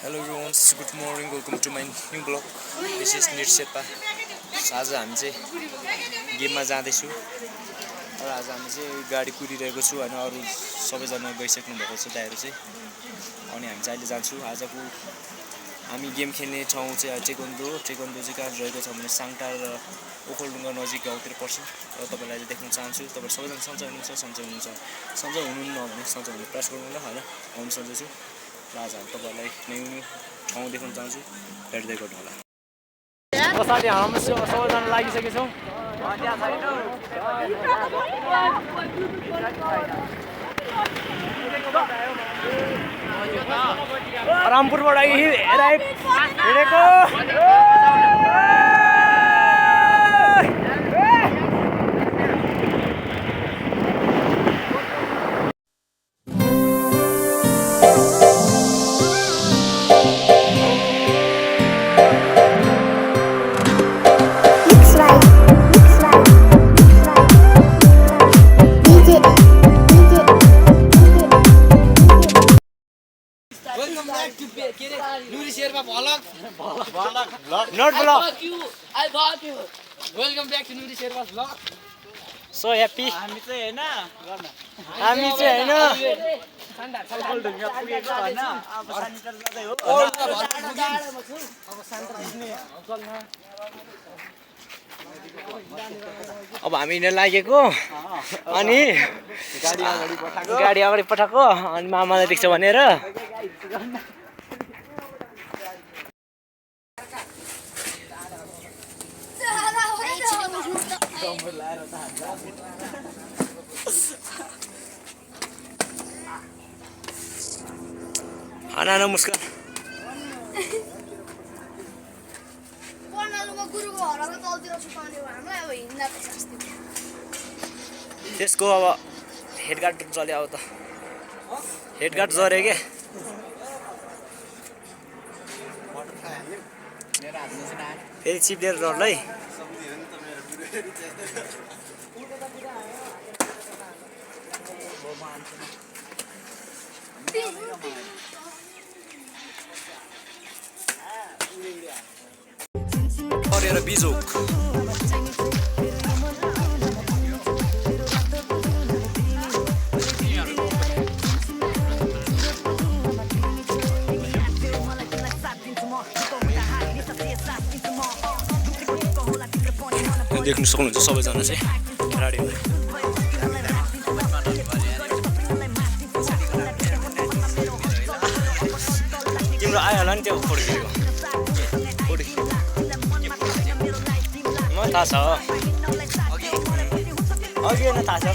Hello everyone, good morning, welcome to my new vlog. This is Nir Shepa. आज हामी चाहिँ गेममा जाँदैछु र आज हामी चाहिँ गाडी कुदिरहेको छु अनि अरु सबैजना गइसक्नु भएको छ दाइहरु चाहिँ अनि हामी चाहिँ अहिले जान्छौँ आजको हामी गेम खेल्ने ठाउँ चाहिँ टेकोन्डो चाहिँ कहाँ रहेको छ भने साङटा र ओखलढुङ्गा नजिक गाउँतिर पर्छ र तपाईलाई अहिले देख्न चाहन्छु तपाईहरु सबैजना सन्चै हुनुहुन्छ सन्चै हुनुहुन्न भने सन्चै हुनु प्रयास गर्नु ल हैन आउन सन्चै छु र आज हामी तपाईलाई नयाँ ठाउँ देखाउन चाहन्छु हेर्दै गर्नु होला साथी हामी सबैजना लागिसकेका छौं त्यहाँ छैन रामपुरबाट हिँडेको Nuri Sherpa vlog. Not vlog. I bought you. Welcome back to Nuri Sherpa's vlog. So happy. हामी चाहिँ हैन ओखलढुङ्गा पुगेको हैन अब सानिटर गर्दै हो अब हामी हिँड्न लागेको अनि गाडी अगाडि पठाएको अनि मामाले देख्छ भनेर आना नमस्कार त्यसको अब हेडगार्ड जल्यो अब त हेडगार्ड जर्यो के फेरि चिप्लेर रड्लै गरेर बिजोक देख्न सक्नुहुन्छ सबैजना चाहिँ खेलाडीहरु तिम्रो आयो होला नि त्यो फोटो खिचेको थाहा छ अघि होइन थाहा छ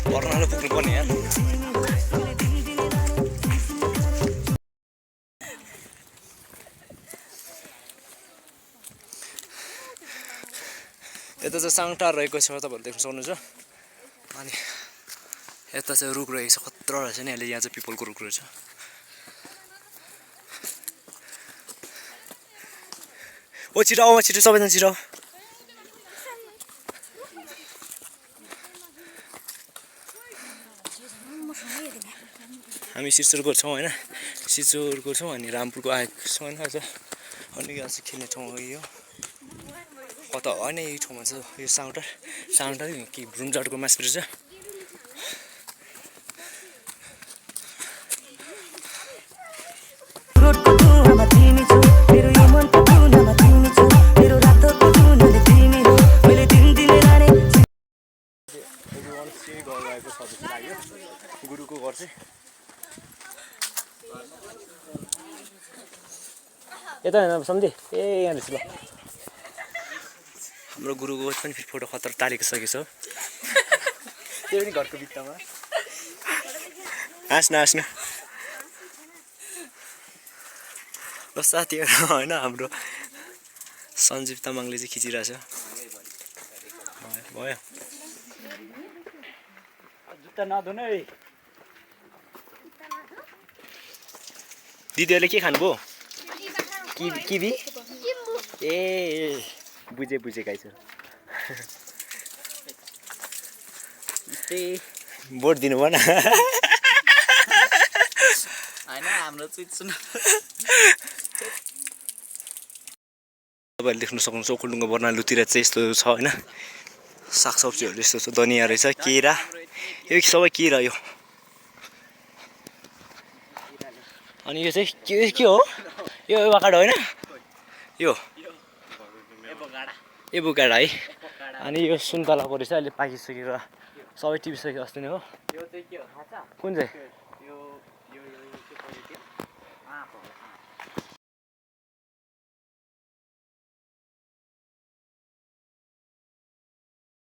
पर्नाले पुग्नु पर्ने यार यता चाहिँ साङटार रहेको छ तपाईँहरूले देख्न सक्नुहुन्छ अनि यता चाहिँ रुख रहेको छ खतरा रहेछ नि अहिले यहाँ चाहिँ पिपलको रुख रहेछ ओ छिटो आऊ छिटो सबैजना छिटो हामी सिचुरको छौँ होइन सिचुरको छौँ अनि रामपुरको आएको छौँ होइन आज अनि यहाँ चाहिँ खेल्ने ठाउँ हो यो कता होइन यही ठाउँमा छ यो साङटार कि भ्रुमजाटको मासु रहेछ गुरुको घर चाहिँ यता होइन सम्झे ए यहाँ रहेछ ल हाम्रो गुरुको पनि फेरि फोटो खतरा तारेको सकेछ त्यो पनि घरको भित्तामा हाँस्न ल साथीहरू होइन हाम्रो सञ्जीव तामाङले चाहिँ खिचिरहेछ भयो जुत्ता नधुन है दिदीहरूले के खानुभयो किवी ए बुझे गाइस भोट दिनु भन होइन हाम्रो चाहिँ सुन तपाईँहरूले देख्न सक्नुहुन्छ ओखलढुङ्गा बर्नालुतिर चाहिँ यस्तो छ होइन सागसब्जीहरू यस्तो छ धनियाँ रहेछ केरा यो सबै केरा यो अनि यो चाहिँ के हो यो एभोकाडो होइन यो एभोकाडो है अनि यो सुन्तला परेछ अहिले पाकिसकेर सबै टिपिसक्यो अस्ति नै हो यो चाहिँ के हो थाहा छ कुन चाहिँ यो के पऱ्यो त्यो आँप हो